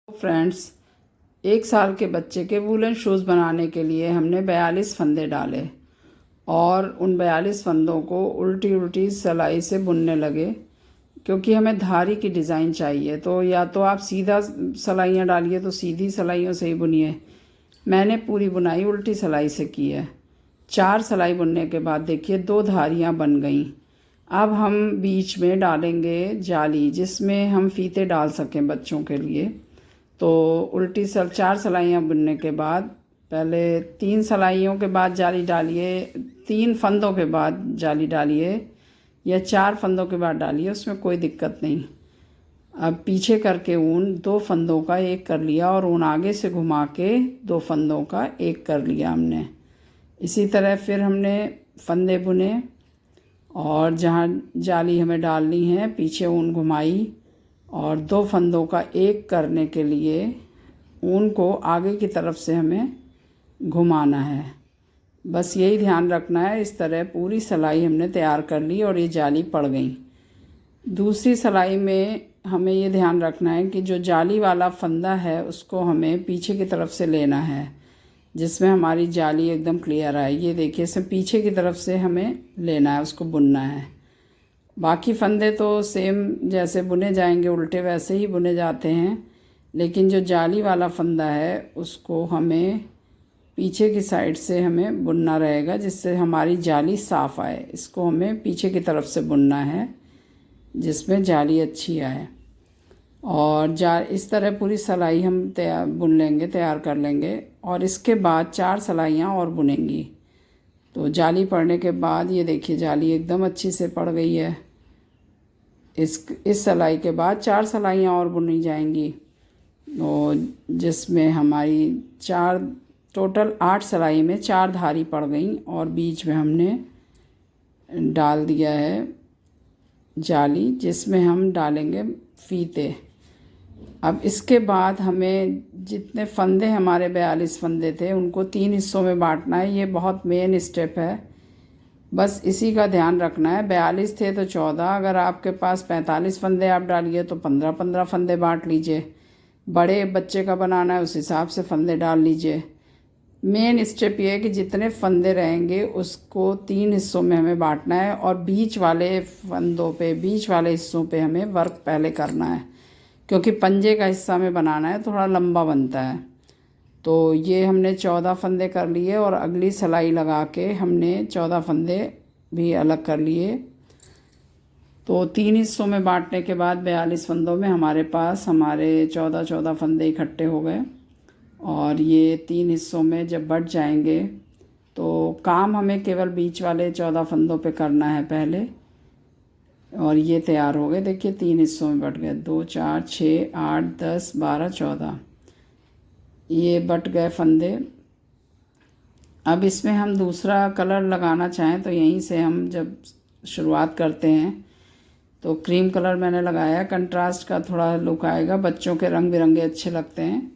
Friends, 1 साल के बच्चे के वूलन शूज़ बनाने के लिए हमने 42 फंदे डाले और उन 42 फंदों को उल्टी उल्टी सिलाई से बुनने लगे, क्योंकि हमें धारी की डिज़ाइन चाहिए। तो या तो आप सीधा सिलाइयाँ डालिए तो सीधी सिलाइयों से ही बुनिए। मैंने पूरी बुनाई उल्टी सिलाई से की है। 4 सिलाई बुनने के बाद देखिए 2 धारियाँ बन गईं। अब हम बीच में डालेंगे जाली, जिसमें हम फीते डाल सकें बच्चों के लिए। तो उल्टी 4 सिलाइयाँ बुनने के बाद पहले 3 सिलाइयों के बाद जाली डालिए, 3 फंदों के बाद जाली डालिए या 4 फंदों के बाद डालिए, उसमें कोई दिक्कत नहीं। अब पीछे करके ऊन 2 फंदों का एक कर लिया और ऊन आगे से घुमा के 2 फंदों का एक कर लिया हमने। इसी तरह फिर हमने फंदे बुने और जहाँ जाली हमें डालनी है पीछे ऊन घुमाई और 2 फंदों का एक करने के लिए ऊन को आगे की तरफ से हमें घुमाना है। बस यही ध्यान रखना है। इस तरह पूरी सिलाई हमने तैयार कर ली और ये जाली पड़ गई। दूसरी सिलाई में हमें ये ध्यान रखना है कि जो जाली वाला फंदा है उसको हमें पीछे की तरफ से लेना है, जिसमें हमारी जाली एकदम क्लियर आए। ये देखिए, इसे पीछे की तरफ से हमें लेना है, उसको बुनना है। बाकी फंदे तो सेम जैसे बुने जाएंगे उल्टे वैसे ही बुने जाते हैं, लेकिन जो जाली वाला फंदा है उसको हमें पीछे की साइड से हमें बुनना रहेगा, जिससे हमारी जाली साफ़ आए। इसको हमें पीछे की तरफ से बुनना है जिसमें जाली अच्छी आए। और इस तरह पूरी सिलाई हम तैयार कर लेंगे और इसके बाद 4 सिलाइयाँ और बुनेंगी। तो जाली पड़ने के बाद ये देखिए जाली एकदम अच्छी से पड़ गई है। इस सिलाई के बाद 4 सिलाइयाँ और बुनी जाएंगी, और जिसमें हमारी टोटल 8 सिलाई में 4 धारी पड़ गई और बीच में हमने डाल दिया है जाली, जिसमें हम डालेंगे फीते। अब इसके बाद हमें जितने फंदे हमारे 42 फंदे थे उनको 3 हिस्सों में बांटना है। ये बहुत मेन स्टेप है, बस इसी का ध्यान रखना है। 42 थे तो 14, अगर आपके पास 45 फंदे आप डालिए तो 15-15 फंदे बांट लीजिए। बड़े बच्चे का बनाना है उस हिसाब से फंदे डाल लीजिए। मेन स्टेप ये है कि जितने फंदे रहेंगे उसको 3 हिस्सों में हमें बांटना है और बीच वाले हिस्सों पे हमें वर्क पहले करना है, क्योंकि पंजे का हिस्सा में बनाना है, थोड़ा लंबा बनता है। तो ये हमने 14 फंदे कर लिए और अगली सिलाई लगा के हमने 14 फंदे भी अलग कर लिए। तो 3 हिस्सों में बांटने के बाद 42 फंदों में हमारे 14 फंदे इकट्ठे हो गए। और ये 3 हिस्सों में जब बट जाएंगे तो काम हमें केवल बीच वाले 14 फंदों पे करना है पहले। और ये तैयार हो गए, देखिए 3 हिस्सों में बट गए। 2 4 6 8 10 12 14 ये बट गए फंदे। अब इसमें हम दूसरा कलर लगाना चाहें तो यहीं से हम जब शुरुआत करते हैं तो क्रीम कलर मैंने लगाया, कंट्रास्ट का थोड़ा लुक आएगा, बच्चों के रंग बिरंगे अच्छे लगते हैं।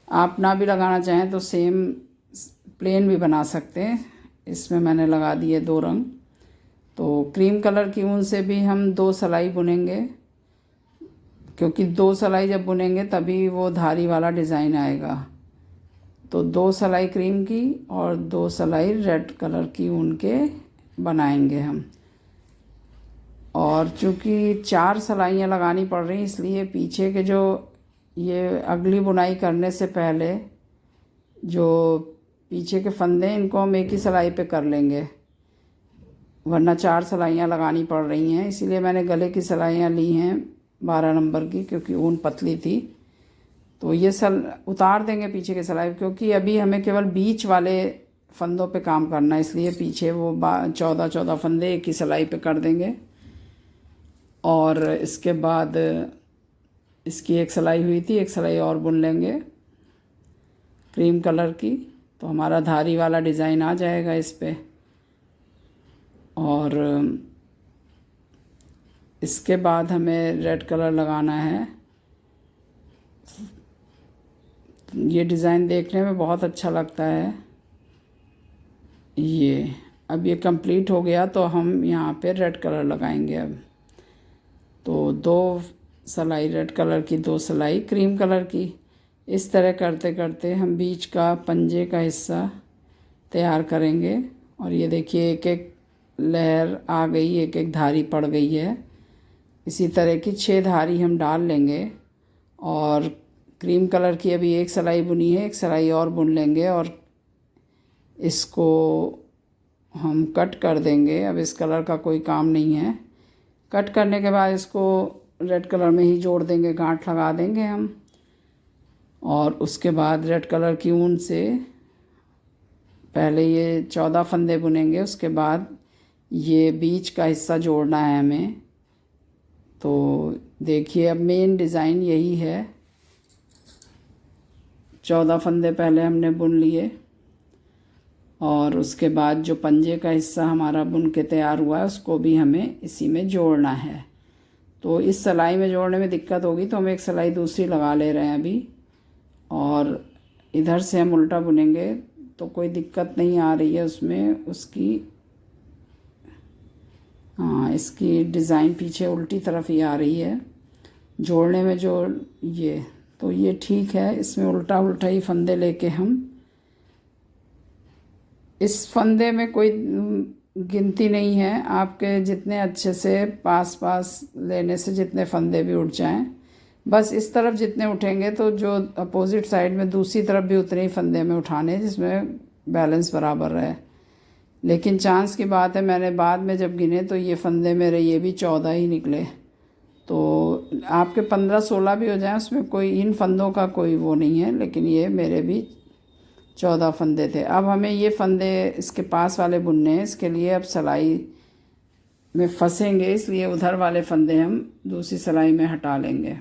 आप ना भी लगाना चाहें तो सेम प्लेन भी बना सकते हैं। इसमें मैंने लगा दिए 2 रंग। तो क्रीम कलर की ऊन से भी हम 2 सिलाई बुनेंगे, क्योंकि 2 सिलाई जब बुनेंगे तभी वो धारी वाला डिज़ाइन आएगा। तो 2 सिलाई क्रीम की और 2 सिलाई रेड कलर की ऊन के बनाएंगे हम। और चूँकि 4 सिलाइयाँ लगानी पड़ रही इसलिए पीछे के जो ये अगली बुनाई करने से पहले जो पीछे के फंदे इनको हम एक ही सिलाई पे कर लेंगे, वरना 4 सिलाइयाँ लगानी पड़ रही हैं। इसीलिए मैंने गले की सिलाइयाँ ली हैं 12 नंबर की, क्योंकि ऊन पतली थी। तो ये उतार देंगे पीछे की सिलाई, क्योंकि अभी हमें केवल बीच वाले फंदों पे काम करना है, इसलिए पीछे वो 14 फंदे एक ही सिलाई पे कर देंगे। और इसके बाद इसकी एक सिलाई हुई थी, एक सिलाई और बुन लेंगे क्रीम कलर की, तो हमारा धारी वाला डिज़ाइन आ जाएगा इस पे। और इसके बाद हमें रेड कलर लगाना है। ये डिज़ाइन देखने में बहुत अच्छा लगता है। ये अब ये कंप्लीट हो गया तो हम यहाँ पे रेड कलर लगाएंगे। अब तो 2 सिलाई रेड कलर की, 2 सिलाई क्रीम कलर की। इस तरह करते करते हम बीच का पंजे का हिस्सा तैयार करेंगे। और ये देखिए एक एक लहर आ गई, एक एक धारी पड़ गई है। इसी तरह की 6 धारी हम डाल लेंगे। और क्रीम कलर की अभी एक सिलाई बुनी है, एक सिलाई और बुन लेंगे और इसको हम कट कर देंगे। अब इस कलर का कोई काम नहीं है। कट करने के बाद इसको रेड कलर में ही जोड़ देंगे, गांठ लगा देंगे हम। और उसके बाद रेड कलर की ऊन से पहले ये 14 फंदे बुनेंगे, उसके बाद ये बीच का हिस्सा जोड़ना है हमें। तो देखिए अब मेन डिज़ाइन यही है। 14 फंदे पहले हमने बुन लिए और उसके बाद जो पंजे का हिस्सा हमारा बुन के तैयार हुआ है उसको भी हमें इसी में जोड़ना है। तो इस सिलाई में जोड़ने में दिक्कत होगी तो हम एक सिलाई दूसरी लगा ले रहे हैं अभी। और इधर से हम उल्टा बुनेंगे तो कोई दिक्कत नहीं आ रही है उसमें, उसकी हाँ इसकी डिज़ाइन पीछे उल्टी तरफ ही आ रही है जोड़ने में। जो ये तो ये ठीक है, इसमें उल्टा उल्टा ही फंदे लेके हम, इस फंदे में कोई गिनती नहीं है, आपके जितने अच्छे से पास पास लेने से जितने फंदे भी उठ जाएं, बस इस तरफ जितने उठेंगे तो जो अपोजिट साइड में दूसरी तरफ भी उतने ही फंदे में उठाने जिसमें बैलेंस बराबर रहे। लेकिन चांस की बात है, मैंने बाद में जब गिने तो ये फंदे मेरे ये भी 14 ही निकले। तो आपके 15-16 भी हो जाएं उसमें कोई, इन फंदों का कोई वो नहीं है, लेकिन ये मेरे भी 14 फंदे थे। अब हमें ये फंदे इसके पास वाले बुनने हैं, इसके लिए अब सिलाई में फंसेंगे, इसलिए उधर वाले फंदे हम दूसरी सिलाई में हटा लेंगे।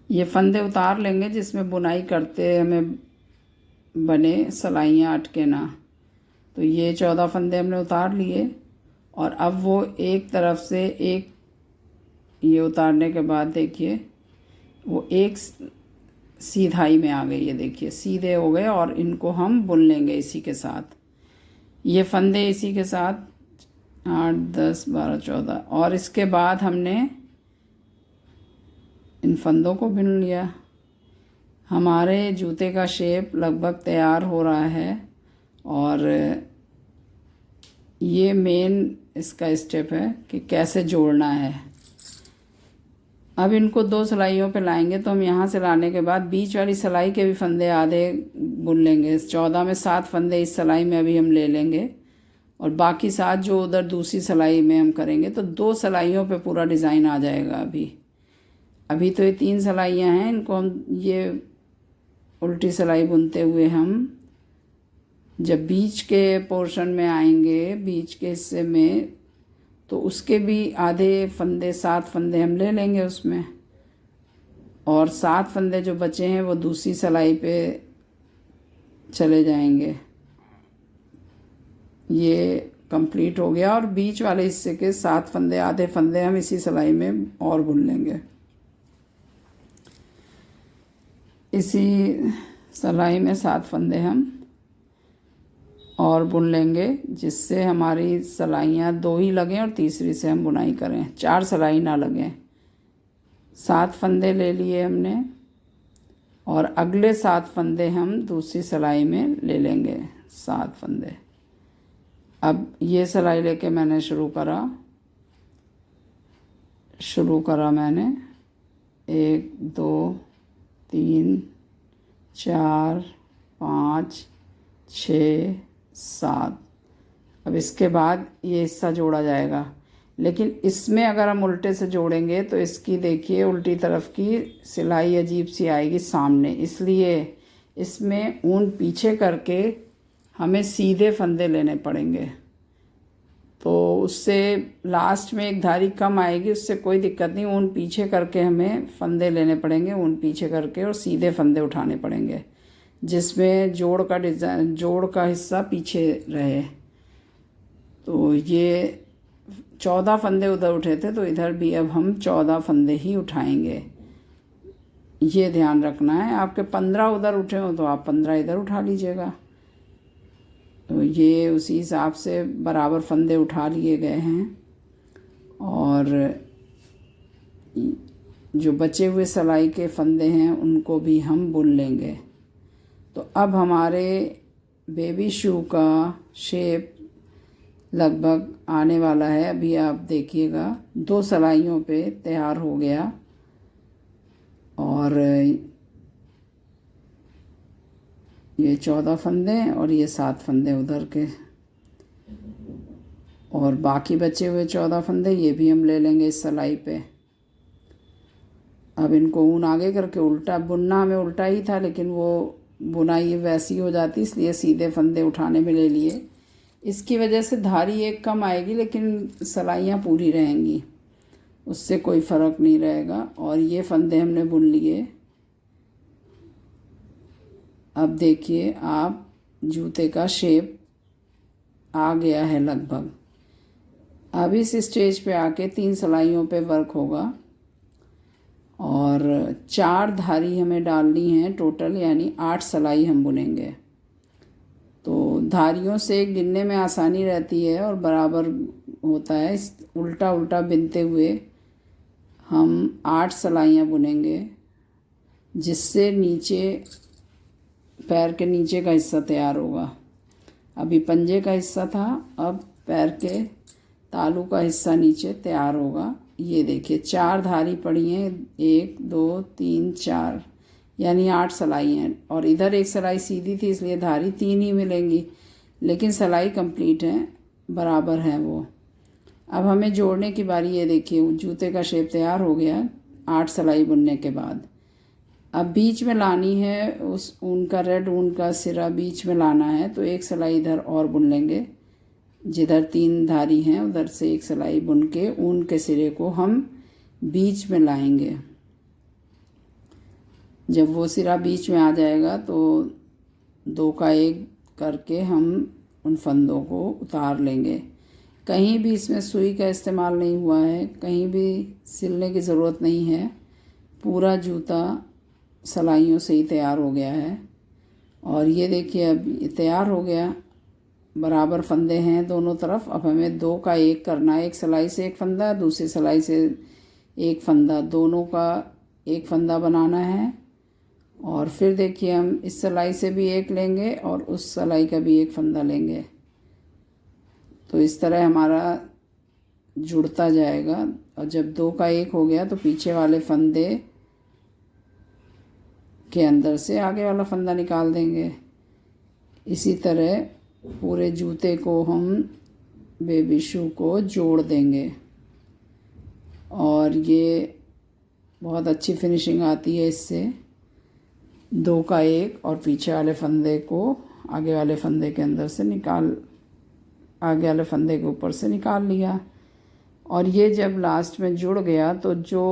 ये फंदे उतार लेंगे जिसमें बुनाई करते हमें बने सिलाइयाँ अटके ना। तो ये 14 फंदे हमने उतार लिए और अब वो एक तरफ से एक, ये उतारने के बाद देखिए वो एक सीधाई में आ गई है, देखिए सीधे हो गए और इनको हम बुन लेंगे इसी के साथ। ये फंदे इसी के साथ 8, 10, 12, 14 और इसके बाद हमने इन फंदों को बुन लिया। हमारे जूते का शेप लगभग तैयार हो रहा है और ये मेन इसका स्टेप है कि कैसे जोड़ना है। अब इनको 2 सिलाइयों पे लाएंगे तो हम यहाँ से लाने के बाद बीच वाली सिलाई के भी फंदे आधे बुन लेंगे। 14 में 7 फंदे इस सिलाई में अभी हम ले लेंगे और बाकी 7 जो उधर दूसरी सिलाई में हम करेंगे, तो 2 सिलाइयों पे पूरा डिज़ाइन आ जाएगा। अभी तो ये 3 सिलाइयाँ हैं, इनको हम ये उल्टी सिलाई बुनते हुए हम जब बीच के पोर्शन में आएंगे, बीच के हिस्से में, तो उसके भी आधे फंदे 7 फंदे हम ले लेंगे उसमें, और 7 फंदे जो बचे हैं वो दूसरी सिलाई पे चले जाएंगे। ये कंप्लीट हो गया और बीच वाले हिस्से के 7 फंदे, आधे फंदे हम इसी सिलाई में और बुन लेंगे। इसी सिलाई में 7 फंदे हम और बुन लेंगे जिससे हमारी सिलाइयाँ 2 ही लगें और तीसरी से हम बुनाई करें, 4 सिलाई ना लगें। 7 फंदे ले लिए हमने और अगले 7 फंदे हम दूसरी सिलाई में ले लेंगे, 7 फंदे। अब ये सिलाई लेके मैंने शुरू करा मैंने 1, 2, 3, 4, 5, 6, 7। अब इसके बाद ये हिस्सा जोड़ा जाएगा, लेकिन इसमें अगर हम उल्टे से जोड़ेंगे तो इसकी देखिए उल्टी तरफ की सिलाई अजीब सी आएगी सामने, इसलिए इसमें ऊन पीछे करके हमें सीधे फंदे लेने पड़ेंगे। तो उससे लास्ट में एक धारी कम आएगी, उससे कोई दिक्कत नहीं, ऊन पीछे करके हमें फंदे लेने पड़ेंगे, ऊन पीछे करके और सीधे फंदे उठाने पड़ेंगे जिसमें जोड़ का हिस्सा पीछे रहे। तो ये 14 फंदे उधर उठे थे तो इधर भी अब हम 14 फंदे ही उठाएंगे, ये ध्यान रखना है। आपके 15 उधर उठे हो तो आप 15 इधर उठा लीजिएगा। तो ये उसी हिसाब से बराबर फंदे उठा लिए गए हैं और जो बचे हुए सिलाई के फंदे हैं उनको भी हम बुन लेंगे। तो अब हमारे बेबी शू का शेप लगभग आने वाला है। अभी आप देखिएगा 2 सिलाइयों पे तैयार हो गया और ये 14 फंदे हैं और ये 7 फंदे उधर के, और बाकी बचे हुए 14 फंदे ये भी हम ले लेंगे इस सिलाई पे। अब इनको ऊन आगे करके उल्टा बुनना हमें उल्टा ही था, लेकिन वो बुनाई वैसी हो जाती, इसलिए सीधे फंदे उठाने में ले लिए। इसकी वजह से धारी एक कम आएगी लेकिन सिलाइयाँ पूरी रहेंगी, उससे कोई फ़र्क नहीं रहेगा। और ये फंदे हमने बुन लिए। अब देखिए आप जूते का शेप आ गया है लगभग। अब इस स्टेज पे आके 3 सिलाइयों पे वर्क होगा और 4 धारी हमें डालनी है टोटल, यानी 8 सिलाई हम बुनेंगे। तो धारियों से गिनने में आसानी रहती है और बराबर होता है। इस उल्टा उल्टा बिनते हुए हम 8 सिलाइयाँ बुनेंगे, जिससे नीचे पैर के नीचे का हिस्सा तैयार होगा। अभी पंजे का हिस्सा था, अब पैर के तालू का हिस्सा नीचे तैयार होगा। ये देखिए 4 धारी पड़ी हैं, 1 2 3 4, यानी 8 सिलाई हैं। और इधर एक सिलाई सीधी थी इसलिए धारी 3 ही मिलेंगी, लेकिन सिलाई कंप्लीट है, बराबर है वो। अब हमें जोड़ने की बारी। ये देखिए जूते का शेप तैयार हो गया 8 सिलाई बुनने के बाद। अब बीच में लानी है उस ऊन का, रेड ऊन का सिरा बीच में लाना है, तो एक सिलाई इधर और बुन लेंगे। जिधर 3 धारी हैं उधर से एक सिलाई बुन के ऊन के सिरे को हम बीच में लाएंगे। जब वो सिरा बीच में आ जाएगा तो 2 का 1 करके हम उन फंदों को उतार लेंगे। कहीं भी इसमें सुई का इस्तेमाल नहीं हुआ है, कहीं भी सिलने की ज़रूरत नहीं है। पूरा जूता सिलाइयों से ही तैयार हो गया है। और ये देखिए अब ये तैयार हो गया, बराबर फंदे हैं दोनों तरफ। अब हमें 2 का 1 करना है, एक सिलाई से एक फंदा, दूसरी सिलाई से एक फंदा, दोनों का एक फंदा बनाना है। और फिर देखिए हम इस सिलाई से भी एक लेंगे और उस सिलाई का भी एक फंदा लेंगे। तो इस तरह हमारा जुड़ता जाएगा। और जब 2 का 1 हो गया तो पीछे वाले फंदे के अंदर से आगे वाला फंदा निकाल देंगे। इसी तरह पूरे जूते को हम बेबी शू को जोड़ देंगे और ये बहुत अच्छी फिनिशिंग आती है इससे। 2 का 1 और पीछे वाले फंदे को आगे वाले फंदे के अंदर से आगे वाले फंदे के ऊपर से निकाल लिया। और ये जब लास्ट में जुड़ गया तो जो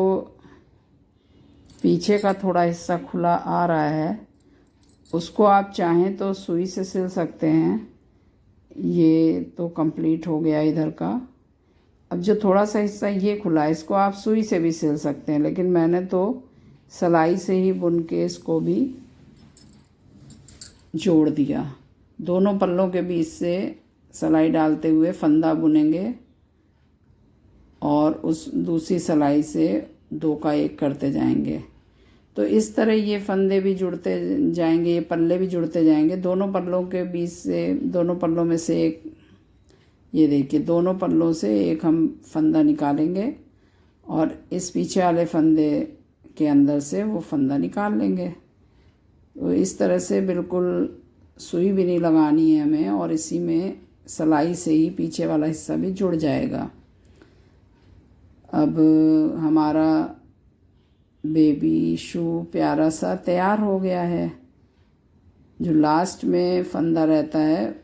पीछे का थोड़ा हिस्सा खुला आ रहा है उसको आप चाहें तो सुई से सिल सकते हैं। ये तो कंप्लीट हो गया इधर का। अब जो थोड़ा सा हिस्सा ये खुला है इसको आप सुई से भी सिल सकते हैं, लेकिन मैंने तो सिलाई से ही बुन के इसको भी जोड़ दिया। दोनों पल्लों के बीच से सिलाई डालते हुए फंदा बुनेंगे और उस दूसरी सिलाई से 2 का 1 करते जाएंगे। तो इस तरह ये फंदे भी जुड़ते जाएंगे, ये पल्ले भी जुड़ते जाएंगे। दोनों पल्लों के बीच से, दोनों पल्लों में से एक, ये देखिए दोनों पल्लों से एक हम फंदा निकालेंगे और इस पीछे वाले फंदे के अंदर से वो फंदा निकाल लेंगे। तो इस तरह से बिल्कुल सुई भी नहीं लगानी है हमें और इसी में सिलाई से ही पीछे वाला हिस्सा भी जुड़ जाएगा। अब हमारा बेबी शू प्यारा सा तैयार हो गया है। जो लास्ट में फंदा रहता है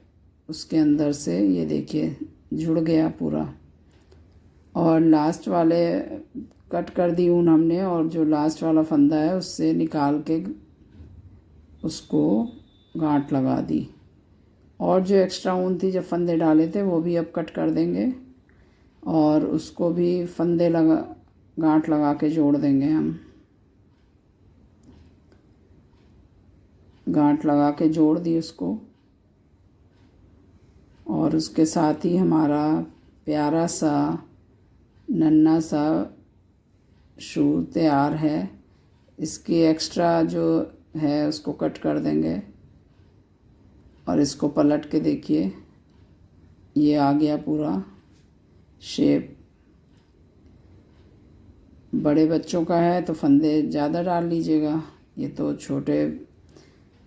उसके अंदर से ये देखिए जुड़ गया पूरा। और लास्ट वाले कट कर दी ऊन हमने और जो लास्ट वाला फंदा है उससे निकाल के उसको गांठ लगा दी। और जो एक्स्ट्रा ऊन थी जब फंदे डाले थे वो भी अब कट कर देंगे और उसको भी फंदे गांठ लगा के जोड़ देंगे। हम गांठ लगा के जोड़ दी उसको और उसके साथ ही हमारा प्यारा सा नन्हा सा शू तैयार है। इसकी एक्स्ट्रा जो है उसको कट कर देंगे और इसको पलट के देखिए, ये आ गया पूरा शेप। बड़े बच्चों का है तो फंदे ज़्यादा डाल लीजिएगा, ये तो छोटे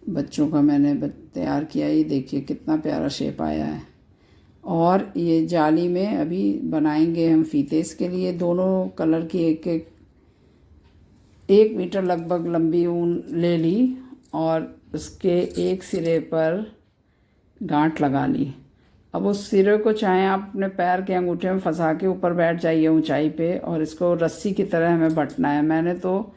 बच्चों का मैंने तैयार किया। ही देखिए कितना प्यारा शेप आया है। और ये जाली में अभी बनाएंगे हम फीते। इसके लिए दोनों कलर की एक मीटर लगभग लंबी ऊन ले ली और उसके एक सिरे पर गांठ लगा ली। अब उस सिरे को चाहे आप अपने पैर के अंगूठे में फंसा के ऊपर बैठ जाइए ऊंचाई पे, और इसको रस्सी की तरह हमें बटना है। मैंने तो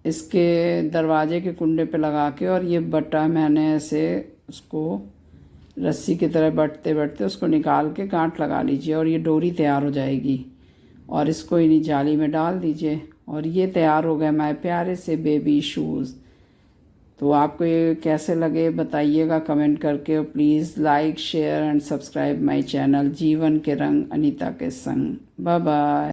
इसके दरवाजे के कुंडे पे लगा के और ये बटा मैंने ऐसे उसको रस्सी की तरह बटते बटते उसको निकाल के गांठ लगा लीजिए और ये डोरी तैयार हो जाएगी। और इसको इन्हीं जाली में डाल दीजिए और ये तैयार हो गए हमारे प्यारे से बेबी शूज़। तो आपको ये कैसे लगे बताइएगा कमेंट करके। Please like share and subscribe my channel जीवन के रंग अनीता के संग। Bye bye.